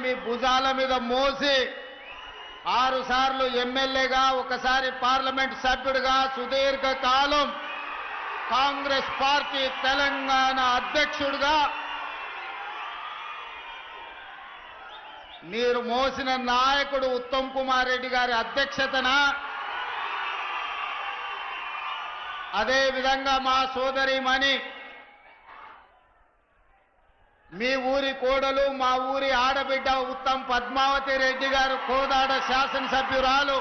మీ భుజాల మీద మోసి 6 సార్లు ఎమ్మెల్యేగా ఒకసారి పార్లమెంట్ సభ్యుడిగా సుదీర్ఘ కాలం కాంగ్రెస్ పార్టీ తెలంగాణ అధ్యక్షుడిగా మీరు మోసిన నాయకుడు ఉత్తమ్ కుమార్ రెడ్డి గారి అధ్యక్షతన అదే విధంగా మా సోదరిమణి మీ ఊరి కోడలు మా ఊరి ఆడబిడ్డ ఉత్తమ్ పద్మావతి రెడ్డి గారు కోదాడ శాసనసభ్యురాలు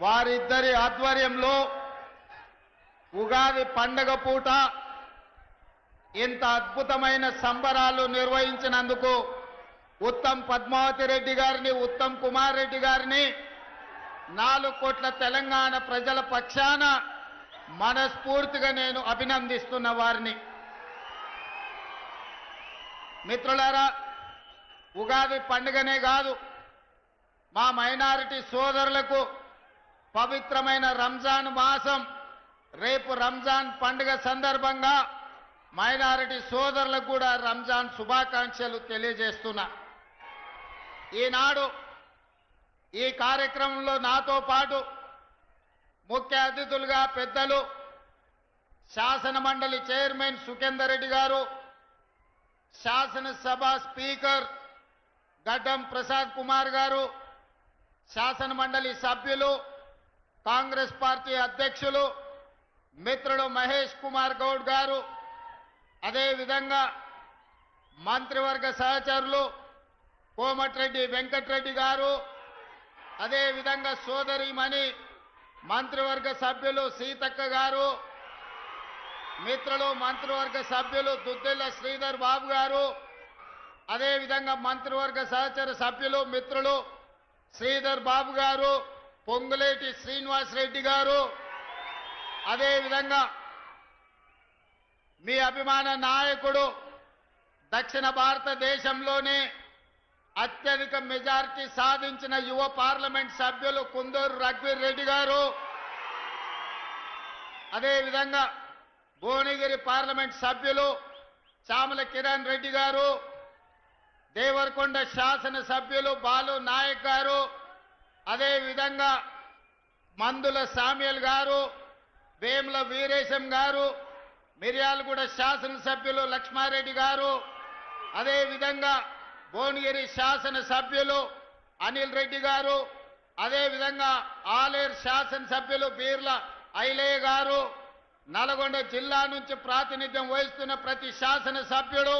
వారిద్దరి ఆధ్వర్యంలో ఉగాది పండగ పూట ఇంత అద్భుతమైన సంబరాలు నిర్వహించినందుకు ఉత్తమ్ పద్మావతి రెడ్డి గారిని ఉత్తమ్ కుమార్ రెడ్డి గారిని 4 కోట్ల తెలంగాణ ప్రజల పక్షాన మనస్ఫూర్తిగా నేను అభినందిస్తున్న వారిని. మిత్రులారా, ఉగాది పండుగనే కాదు, మా మైనారిటీ సోదరులకు పవిత్రమైన రంజాన్ మాసం రేపు రంజాన్ పండుగ సందర్భంగా మైనారిటీ సోదరులకు కూడా రంజాన్ శుభాకాంక్షలు తెలియజేస్తున్నా. ఈనాడు ఈ కార్యక్రమంలో నాతో పాటు ముఖ్య అతిథులుగా పెద్దలు శాసన మండలి చైర్మన్ సుఖేందర్ రెడ్డి గారు, శాసనసభ స్పీకర్ గడ్డం ప్రసాద్ కుమార్ గారు, శాసన మండలి సభ్యులు, కాంగ్రెస్ పార్టీ అధ్యక్షులు మిత్రుడు మహేష్ కుమార్ గౌడ్ గారు, అదేవిధంగా మంత్రివర్గ సహచరులు కోమటిరెడ్డి వెంకటరెడ్డి గారు, అదేవిధంగా సోదరిమణి మంత్రివర్గ సభ్యులు సీతక్క గారు, మిత్రులు మంత్రివర్గ సభ్యులు దుద్దిల్ల శ్రీధర్ బాబు గారు, అదేవిధంగా మంత్రివర్గ సహచర సభ్యులు మిత్రులు శ్రీధర్ బాబు గారు, పొంగులేటి శ్రీనివాస్ రెడ్డి గారు, అదేవిధంగా మీ అభిమాన నాయకుడు దక్షిణ భారతదేశంలోనే అత్యధిక మెజారిటీ సాధించిన యువ పార్లమెంట్ సభ్యులు కుందూరు రఘువీర్ రెడ్డి గారు, అదేవిధంగా భువనగిరి పార్లమెంట్ సభ్యులు చామల కిరణ్ రెడ్డి గారు, దేవరకొండ శాసన సభ్యులు బాలు నాయక్ గారు, అదేవిధంగా మందుల సామ్యుల్ గారు, వేముల వీరేశం గారు, మిర్యాలగూడ శాసనసభ్యులు లక్ష్మారెడ్డి గారు, అదేవిధంగా భువనగిరి శాసన సభ్యులు అనిల్ రెడ్డి గారు, అదేవిధంగా ఆలేరు శాసనసభ్యులు బీర్ల ఐలయ్య గారు, నల్గొండ జిల్లా నుంచి ప్రాతినిధ్యం వహిస్తున్న ప్రతి శాసన సభ్యుడు